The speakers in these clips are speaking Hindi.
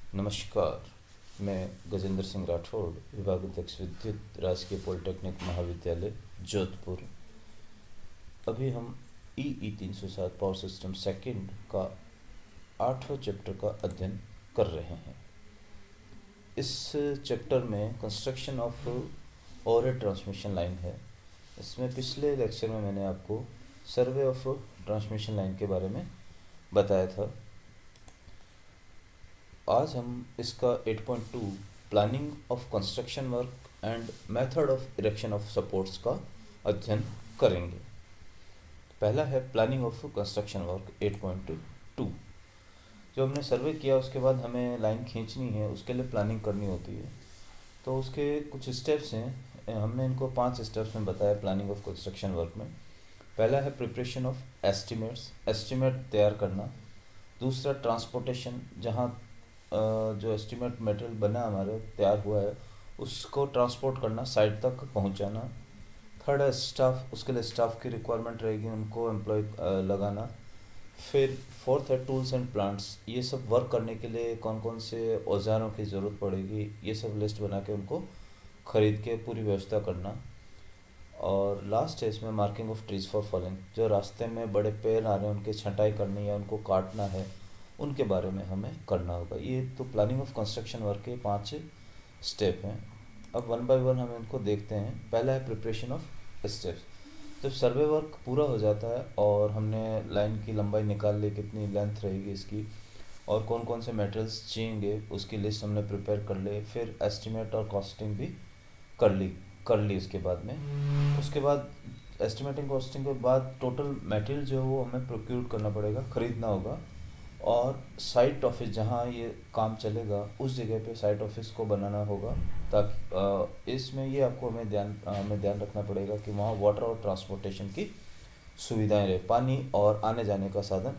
नमस्कार। मैं गजेंद्र सिंह राठौड़, विभागाध्यक्ष विद्युत, राजकीय पॉलिटेक्निक महाविद्यालय जोधपुर। अभी हम ई 307 पावर सिस्टम सेकंड का 8वां चैप्टर का अध्ययन कर रहे हैं। इस चैप्टर में construction of overhead transmission line है। इसमें पिछले लेक्चर में मैंने आपको सर्वे ऑफ ट्रांसमिशन लाइन के बारे में बताया था। आज हम इसका 8.2 planning of construction work and method of erection of supports का अध्ययन करेंगे। पहला है प्लानिंग ऑफ कंस्ट्रक्शन वर्क 8.2। जो हमने सर्वे किया उसके बाद हमें लाइन खींचनी है, उसके लिए प्लानिंग करनी होती है। तो उसके कुछ स्टेप्स हैं, हमने इनको 5 स्टेप्स में बताया प्लानिंग ऑफ कंस्ट्रक्शन वर्क में। पहला है प्रिपरेशन ऑफ एस्टिमेट तैयार करना। दूसरा ट्रांसपोर्टेशन, जहाँ जो एस्टिमेट मटेरियल बना हमारे तैयार हुआ है उसको ट्रांसपोर्ट करना, साइट तक पहुंचाना। थर्ड है स्टाफ, उसके लिए स्टाफ की रिक्वायरमेंट रहेगी, उनको एम्प्लॉय लगाना। फिर फोर्थ है टूल्स एंड प्लांट्स, ये सब वर्क करने के लिए कौन कौन से औजारों की ज़रूरत पड़ेगी, ये सब लिस्ट बना के उनको ख़रीद के पूरी व्यवस्था करना। और लास्ट है इसमें marking of trees for falling, जो रास्ते में बड़े पेड़ आ रहे हैं उनकी छंटाई करनी है, उनको काटना है, उनके बारे में हमें करना होगा। ये तो प्लानिंग ऑफ कंस्ट्रक्शन वर्क के 5 स्टेप हैं। अब वन बाय वन हम इनको देखते हैं। पहला है प्रिपरेशन ऑफ स्टेप्स। जब सर्वे वर्क पूरा हो जाता है और हमने लाइन की लंबाई निकाल ली, कितनी लेंथ रहेगी इसकी और कौन कौन से मटेरियल्स चाहिए उसकी लिस्ट हमने प्रिपेयर कर ली। फिर एस्टिमेट और कॉस्टिंग भी कर ली कर ली उसके बाद में। उसके बाद एस्टिमेटिंग कॉस्टिंग के बाद टोटल मटेरियल जो है वो हमें प्रोक्यूर करना पड़ेगा, ख़रीदना होगा। और साइट ऑफिस, जहाँ ये काम चलेगा उस जगह पे साइट ऑफिस को बनाना होगा, ताकि इसमें ये आपको हमें ध्यान रखना पड़ेगा कि वहाँ वाटर और ट्रांसपोर्टेशन की सुविधाएं रहे, पानी और आने जाने का साधन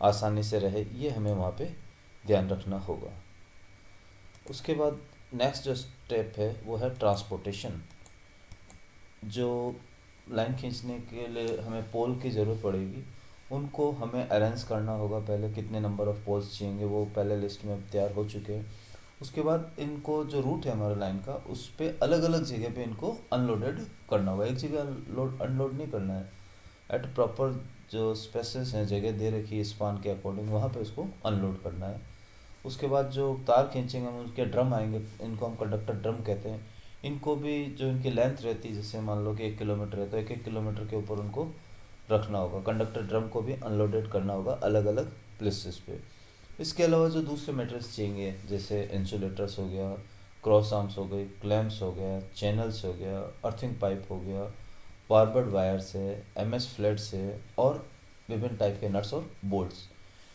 आसानी से रहे, ये हमें वहाँ पे ध्यान रखना होगा। उसके बाद नेक्स्ट जो स्टेप है वो है ट्रांसपोर्टेशन। जो लाइन खींचने के लिए हमें पोल की ज़रूरत पड़ेगी, उनको हमें अरेंज करना होगा। पहले कितने नंबर ऑफ़ पोल्स चाहिए वो पहले लिस्ट में तैयार हो चुके हैं। उसके बाद इनको जो रूट है हमारे लाइन का, उस पर अलग अलग जगह पे इनको अनलोडेड करना होगा। एक जगह अनलोड नहीं करना है, एट प्रॉपर जो स्पेसेस हैं, जगह दे रखी है स्पान के अकॉर्डिंग, वहाँ पे उसको अनलोड करना है। उसके बाद जो तार खींचेंगे हम, उनके ड्रम आएंगे, इनको हम कंडक्टर ड्रम कहते हैं। इनको भी जो इनकी लेंथ रहती है, जैसे मान लो कि 1 किलोमीटर है तो 1 1 किलोमीटर के ऊपर उनको रखना होगा। कंडक्टर ड्रम को भी अनलोडेड करना होगा अलग अलग प्लेसेस पे। इसके अलावा जो दूसरे मटेरियल्स चाहिए, जैसे इंसुलेटर्स हो गया, क्रॉस आर्म्स हो गए, क्लैम्प्स हो गया, चैनल्स हो गया, अर्थिंग पाइप हो गया, बारबर्ड वायर्स है, एमएस फ्लैट्स है और विभिन्न टाइप के नट्स और बोल्ट्स,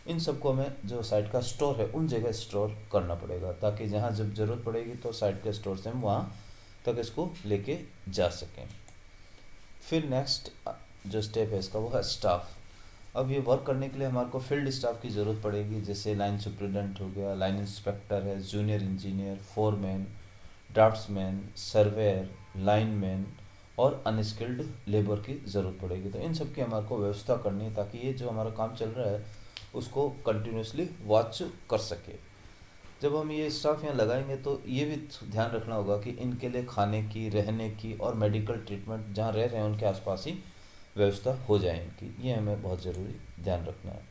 इन सबको हमें जो साइट का स्टोर है उन जगह स्टोर करना पड़ेगा, ताकि जहाँ जब ज़रूरत पड़ेगी तो साइट के स्टोर से हम वहाँ तक इसको लेके जा सकें। फिर नेक्स्ट जो स्टेप है इसका वो है स्टाफ। अब ये वर्क करने के लिए हमारे को फील्ड स्टाफ की ज़रूरत पड़ेगी, जैसे लाइन सुप्रिटेंडेंट हो गया, लाइन इंस्पेक्टर है, junior engineer, foreman, draughtsman, surveyor, lineman और अनस्किल्ड लेबर की ज़रूरत पड़ेगी। तो इन सब की हमारे को व्यवस्था करनी है, ताकि ये जो हमारा काम चल रहा है उसको कंटिन्यूसली वॉच कर सके। जब हम ये स्टाफ यहाँ लगाएंगे तो ये भी ध्यान रखना होगा कि इनके लिए खाने की, रहने की और मेडिकल ट्रीटमेंट जहाँ रह रहे हैं उनके आसपास ही व्यवस्था हो जाए इनकी, ये हमें बहुत ज़रूरी ध्यान रखना है।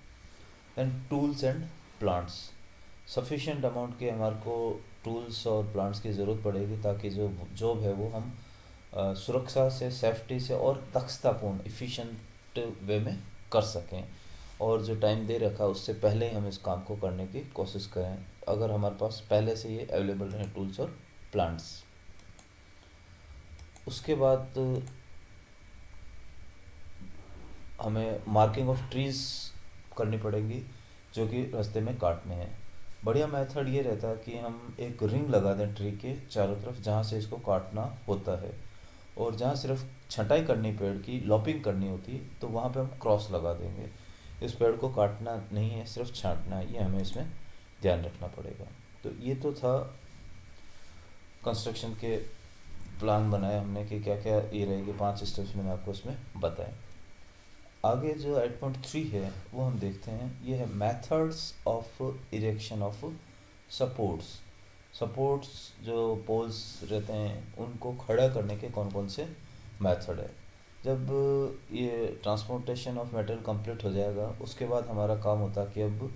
Then tools and plants, sufficient amount के हमारे को टूल्स और प्लांट्स की ज़रूरत पड़ेगी, ताकि जो जॉब है वो हम सुरक्षा से, सेफ्टी से और दक्षतापूर्ण इफ़िशेंट वे में कर सकें, और जो टाइम दे रखा उससे पहले ही हम इस काम को करने की कोशिश करें, अगर हमारे पास पहले से ये अवेलेबल रहें टूल्स और प्लांट्स। उसके बाद हमें मार्किंग ऑफ ट्रीज़ करनी पड़ेगी जो कि रास्ते में काटने हैं। बढ़िया मेथड ये रहता है कि हम एक रिंग लगा दें ट्री के चारों तरफ, जहाँ से इसको काटना होता है, और जहाँ सिर्फ छटाई करनी पेड़ की, लॉपिंग करनी होती है, तो वहाँ पे हम क्रॉस लगा देंगे। इस पेड़ को काटना नहीं है, सिर्फ छांटना है, ये हमें इसमें ध्यान रखना पड़ेगा। तो ये तो था कंस्ट्रक्शन के प्लान बनाए हमने कि क्या क्या ये रहेगी, 5 स्टेप्स मैंने आपको इसमें बताए। आगे जो 8.3 है वो हम देखते हैं। ये है methods of erection of supports supports जो पोल्स रहते हैं उनको खड़ा करने के कौन कौन से मेथड है। जब ये ट्रांसपोर्टेशन ऑफ मेटेरियल कंप्लीट हो जाएगा उसके बाद हमारा काम होता है कि अब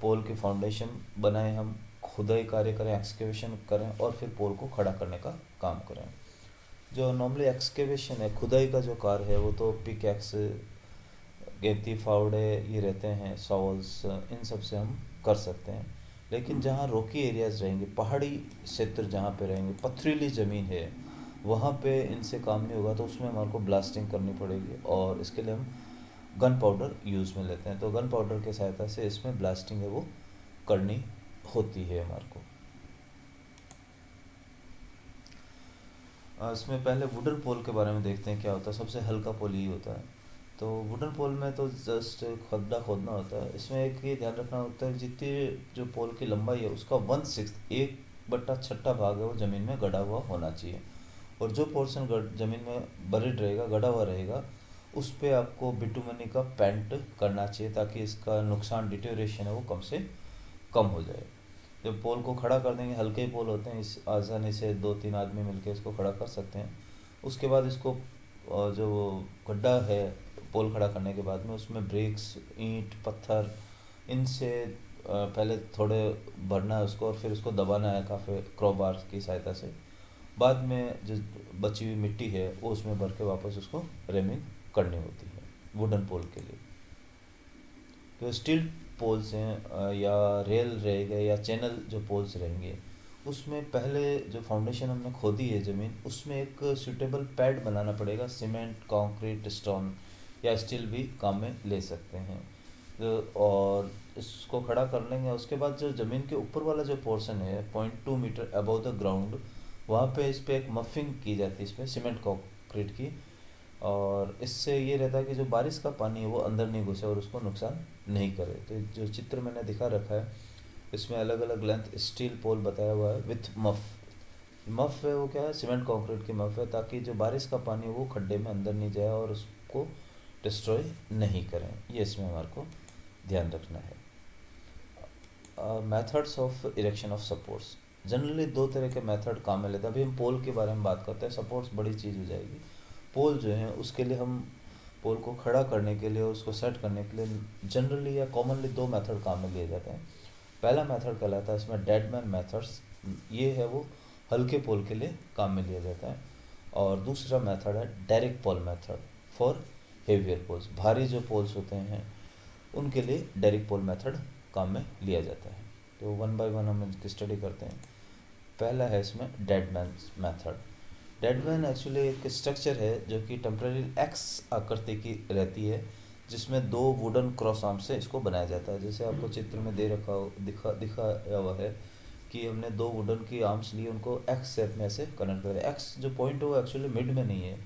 पोल की फाउंडेशन बनाएं, हम खुदाई कार्य करें, एक्सकेवेशन करें और फिर पोल को खड़ा करने का काम करें। जो नॉर्मली एक्सकेवेशन है, खुदाई का जो कार्य है, वो तो पिकैक्स, गेंती, फावड़े ये रहते हैं, सॉवल्स, इन सब से हम कर सकते हैं। लेकिन जहाँ रोकी एरियाज रहेंगे, पहाड़ी क्षेत्र जहाँ पे रहेंगे, पथरीली ज़मीन है, वहाँ पे इनसे काम नहीं होगा, तो उसमें हमारे को ब्लास्टिंग करनी पड़ेगी और इसके लिए हम गन पाउडर यूज़ में लेते हैं। तो गन पाउडर की सहायता से इसमें ब्लास्टिंग है वो करनी होती है हमारे को। इसमें पहले वुडन पोल के बारे में देखते हैं क्या होता है। सबसे हल्का पोल ही होता है। तो वुडन पोल में तो जस्ट खड्डा खोदना होता है। इसमें एक ये ध्यान रखना होता है जितनी जो पोल की लंबाई है उसका 1/6, 1/6 भाग है वो ज़मीन में गड़ा हुआ होना चाहिए। और जो पोर्शन ज़मीन में बरिड रहेगा, गड़ा हुआ रहेगा, उस पर आपको बिटुमनी का पेंट करना चाहिए ताकि इसका नुकसान, डिटेरियोरेशन है वो कम से कम हो जाए। जब पोल को खड़ा कर देंगे, हल्के ही पोल होते हैं, इस आसानी से 2-3 आदमी मिलकर इसको खड़ा कर सकते हैं। उसके बाद इसको जो गड्ढा है पोल खड़ा करने के बाद में, उसमें ब्रिक्स, ईंट, पत्थर, इनसे पहले थोड़े भरना है उसको और फिर उसको दबाना है काफ़ी क्रॉबार की सहायता से। बाद में जो बची हुई मिट्टी है वो उसमें भर के वापस उसको रेमिंग करनी होती है वुडन पोल के लिए। जो स्टील पोल्स हैं या रेल रहेगा या चैनल जो पोल्स रहेंगे, उसमें पहले जो फाउंडेशन हमने खोदी है ज़मीन, उसमें एक सूटेबल पैड बनाना पड़ेगा। सीमेंट, कंक्रीट, स्टोन या स्टील भी काम में ले सकते हैं। और इसको खड़ा कर लेंगे। उसके बाद जो ज़मीन के ऊपर वाला जो पोर्शन है 0.2 मीटर अबव द ग्राउंड, वहाँ पे इस पर एक मफिंग की जाती है, इसमें सीमेंट कंक्रीट की। और इससे ये रहता है कि जो बारिश का पानी है वो अंदर नहीं घुसे और उसको नुकसान नहीं करे। तो जो चित्र मैंने दिखा रखा है इसमें अलग अलग लेंथ स्टील पोल बताया हुआ है विथ मफ। मफ है वो क्या है, सीमेंट कंक्रीट की मफ है, ताकि जो बारिश का पानी है वो खड्डे में अंदर नहीं जाए और उसको डिस्ट्रॉय नहीं करें। ये इसमें हमारे को ध्यान रखना है। Methods of erection of supports, generally 2 तरह के मेथड काम में लेते हैं। अभी हम पोल के बारे में बात करते हैं, सपोर्ट्स बड़ी चीज़ हो जाएगी। पोल जो है उसके लिए हम पोल को खड़ा करने के लिए, उसको सेट करने के लिए जनरली या कॉमनली 2 मेथड काम में लिए जाते हैं। पहला मेथड कहलाता है इसमें डेडमैन मेथड्स, ये है वो हल्के पोल के लिए काम में लिया जाता है। और दूसरा मेथड है direct pole method for heavier poles, भारी जो पोल्स होते हैं उनके लिए डायरेक्ट पोल मेथड काम में लिया जाता है। तो 1 बाय 1 हम इसकी स्टडी करते हैं। पहला है इसमें डेडमैन मेथड। डेडमैन एक्चुअली एक स्ट्रक्चर है जो कि टेम्पररी एक्स आकृति की रहती है, जिसमें 2 वुडन क्रॉस आर्म से इसको बनाया जाता है। जैसे आपको चित्र में दे रखा हो, दिखाया हुआ है कि हमने 2 वुडन की आर्म्स लिए, उनको एक्स शेप में ऐसे कनेक्ट करें। एक्स जो पॉइंट है वो एक्चुअली मिड में नहीं है,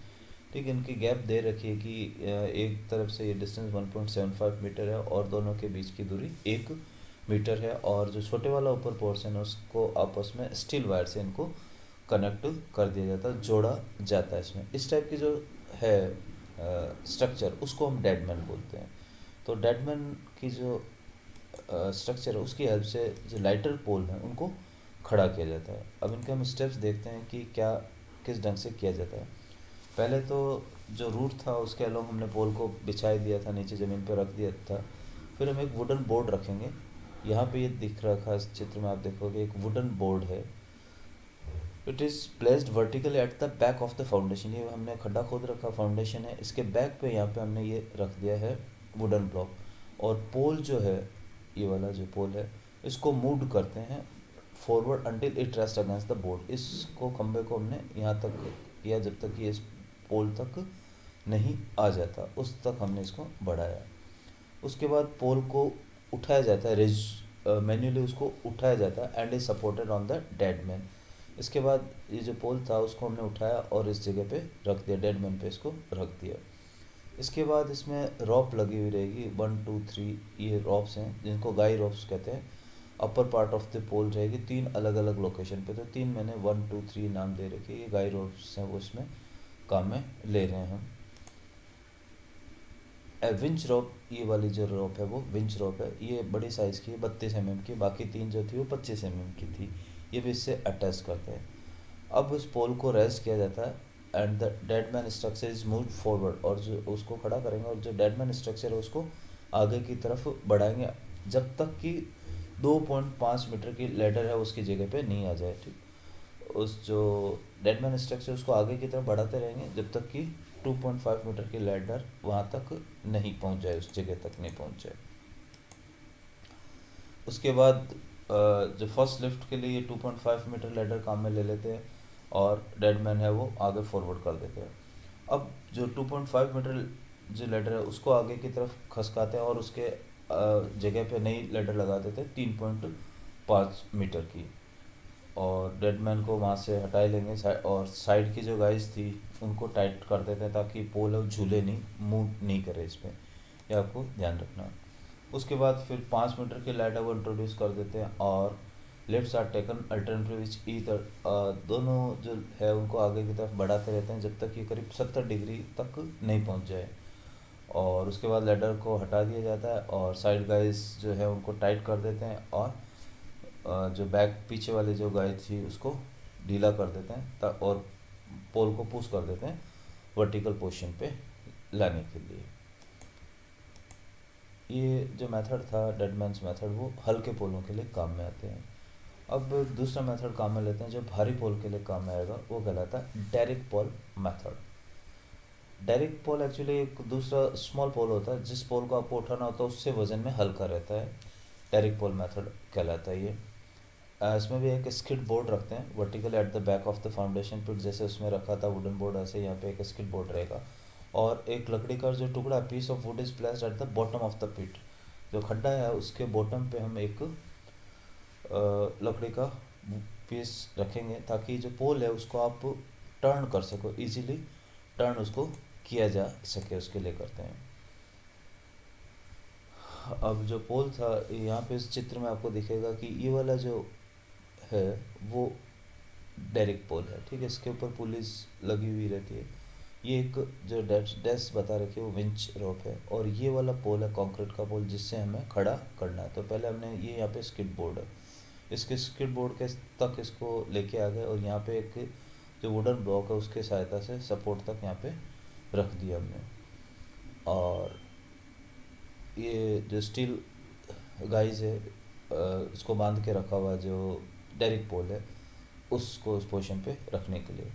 ठीक है। इनकी गैप दे रखी है कि एक तरफ से ये डिस्टेंस 1.75 मीटर है और दोनों के बीच की दूरी 1 मीटर है। और जो छोटे वाला ऊपर पोर्शन है उसको आपस में स्टील वायर से इनको कनेक्ट कर दिया जाता है, जोड़ा जाता है इसमें। इस टाइप की जो है स्ट्रक्चर, उसको हम डेडमैन बोलते हैं। तो डेडमैन की जो स्ट्रक्चर है उसकी हेल्प से जो लाइटर पोल हैं उनको खड़ा किया जाता है। अब इनके हम स्टेप्स देखते हैं कि क्या किस ढंग से किया जाता है। पहले तो जो रूट था उसके अलोंग हमने पोल को बिछा दिया था, नीचे ज़मीन पर रख दिया था। फिर हम एक वुडन बोर्ड रखेंगे। यहाँ पे ये दिख रखा है इस चित्र में, आप देखोगे एक वुडन बोर्ड है। It is placed vertically eight the back of the foundation. ये हमने खड्डा खोद रखा, फाउंडेशन है, इसके बैक पे यहाँ पे हमने ये रख दिया है वुडन ब्लॉक। और पोल जो है, ये वाला जो पोल है, इसको मूव करते हैं forward until it rest against the board. इसको खंबे को हमने यहाँ तक किया जब तक ये इस पोल तक नहीं आ जाता, उस तक हमने इसको बढ़ाया। उसके बाद पोल को उठाया जाता है, मैन्युअली उसको उठाया जाता है and is supported on the dead man. इसके बाद ये जो पोल था उसको हमने उठाया और इस जगह पे रख दिया, डेड मैन पे इसको रख दिया। इसके बाद इसमें रॉप लगी हुई रहेगी, 1 2 3 ये रॉप्स हैं जिनको गाई रॉप्स कहते हैं। अपर पार्ट ऑफ द पोल रहेगी 3 अलग अलग लोकेशन पे, तो 3 मैंने 1 2 3 नाम दे रखे। ये गाई रॉप्स हैं, वो इसमें काम में ले रहे हैं हम। विंच रोप, ये वाली जो रोप है वो विंच रोप है, ये बड़ी साइज़ की है 32 mm की, बाकी तीन जो थी वो 25 mm की थी, ये भी इससे अटैच करते हैं। अब उस पोल को रेस किया जाता है and the dead man structure is move forward, और जो उसको खड़ा करेंगे और जो डेड मैन स्ट्रक्चर है उसको आगे की तरफ बढ़ाएंगे जब तक कि 2.5 मीटर की लेडर है उसकी जगह पे नहीं आ जाए। ठीक, उस जो डेड मैन स्ट्रक्चर उसको आगे की तरफ बढ़ाते रहेंगे जब तक कि 2.5 मीटर की लेडर वहाँ तक नहीं पहुँच जाए, उस जगह तक नहीं पहुँच जाए। उसके बाद जो फर्स्ट लिफ्ट के लिए 2.5 मीटर लेडर काम में ले लेते हैं और डेड मैन है वो आगे फॉरवर्ड कर देते हैं। अब जो 2.5 मीटर जो लेडर है उसको आगे की तरफ खसकाते हैं और उसके जगह पे नई लेडर लगा देते हैं 3.5 मीटर की, और डेड मैन को वहाँ से हटा लेंगे और साइड की जो गाइस थी उनको टाइट कर देते हैं ताकि पोल है झूले नहीं, मूव नहीं करे इस पर, ये आपको ध्यान रखना। उसके बाद फिर 5 मीटर की लाइटर को इंट्रोड्यूस कर देते हैं और lefts are taken alternative which either, दोनों जो है उनको आगे की तरफ बढ़ाते रहते हैं जब तक ये करीब 70 डिग्री तक नहीं पहुंच जाए, और उसके बाद लेडर को हटा दिया जाता है और साइड गाइस जो है उनको टाइट कर देते हैं और जो बैक पीछे वाली जो गाय थी उसको ढीला कर देते हैं और पोल को पुश कर देते हैं वर्टिकल पोजीशन पे लाने के लिए। ये जो मेथड था डेडमैन्स मेथड वो हल्के पोलों के लिए काम में आते हैं। अब दूसरा मेथड काम में लेते हैं जो भारी पोल के लिए काम में आएगा, वो कहलाता है डायरेक्ट पोल मेथड। डायरेक्ट पोल एक्चुअली एक दूसरा स्मॉल पोल होता है, जिस पोल को आपको उठाना होता है उससे वजन में हल्का रहता है, डायरेक्ट पोल मेथड कहलाता है ये। इसमें भी एक स्किड बोर्ड रखते हैं vertical at the back of the foundation pit, जैसे उसमें रखा था वुडन बोर्ड, ऐसे यहाँ पे एक स्किड बोर्ड रहेगा और एक लकड़ी का जो टुकड़ा piece of wood is placed at the bottom of the pit, जो खड्डा है उसके बॉटम पे हम एक लकड़ी का पीस रखेंगे ताकि जो पोल है उसको आप टर्न कर सको इजीली, टर्न उसको किया जा सके, उसके लिए करते हैं। अब जो पोल था यहाँ पे इस चित्र में आपको दिखेगा कि ये वाला जो है वो डायरेक्ट पोल है। ठीक है, इसके ऊपर पुलिस लगी हुई रहती है, ये एक जो डैश बता रखी है वो विंच रोप है, और ये वाला पोल है कंक्रीट का पोल जिससे हमें खड़ा करना है। तो पहले हमने ये यहाँ पे स्किड बोर्ड है, इसके स्किड बोर्ड के तक इसको लेके आ गए और यहाँ पे एक जो वुडन ब्लॉक है उसके सहायता से सपोर्ट तक यहाँ पे रख दिया हमने, और ये जो स्टील गाइज है इसको बांध के रखा हुआ जो डायरेक्ट पोल है उसको उस पोजीशन पे रखने के लिए।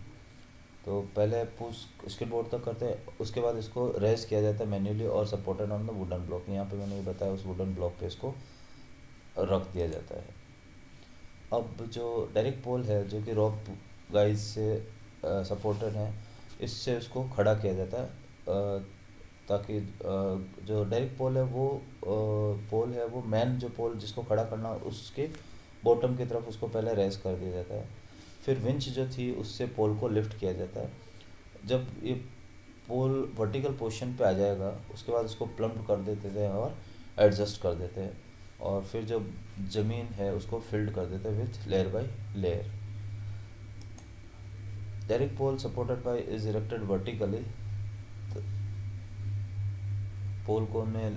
तो पहले पुश स्किड बोर्ड तक करते हैं, उसके बाद इसको रेज किया जाता है मैन्युअली और supported on the wooden block. यहाँ पे मैंने ये बताया उस वुडन ब्लॉक पे इसको रख दिया जाता है। अब जो डायरेक्ट पोल है जो कि रॉक गाइज से सपोर्टेड है, इससे उसको खड़ा किया जाता है ताकि जो डायरेक्ट पोल है वो पोल है वो मैन जो पोल जिसको खड़ा करना उसके बॉटम की तरफ उसको पहले रेस कर दिया जाता है, फिर विंच जो थी उससे पोल को लिफ्ट किया जाता है। जब ये पोल वर्टिकल पोजीशन पे आ जाएगा उसके बाद उसको प्लम्ब कर देते थे और एडजस्ट कर देते हैं, और फिर जो ज़मीन है उसको फिल्ड कर देते हैं with layer by layer. Direct pole supported by is erected vertically, pole को हमने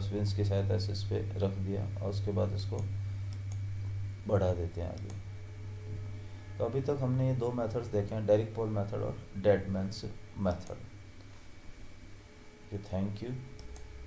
विंच की सहायता से इस पर रख दिया और उसके बाद इसको बढ़ा देते हैं आगे। तो अभी तक हमने ये दो मेथड्स देखे हैं, डायरेक्ट पोल मेथड और dead man's method. Thank you.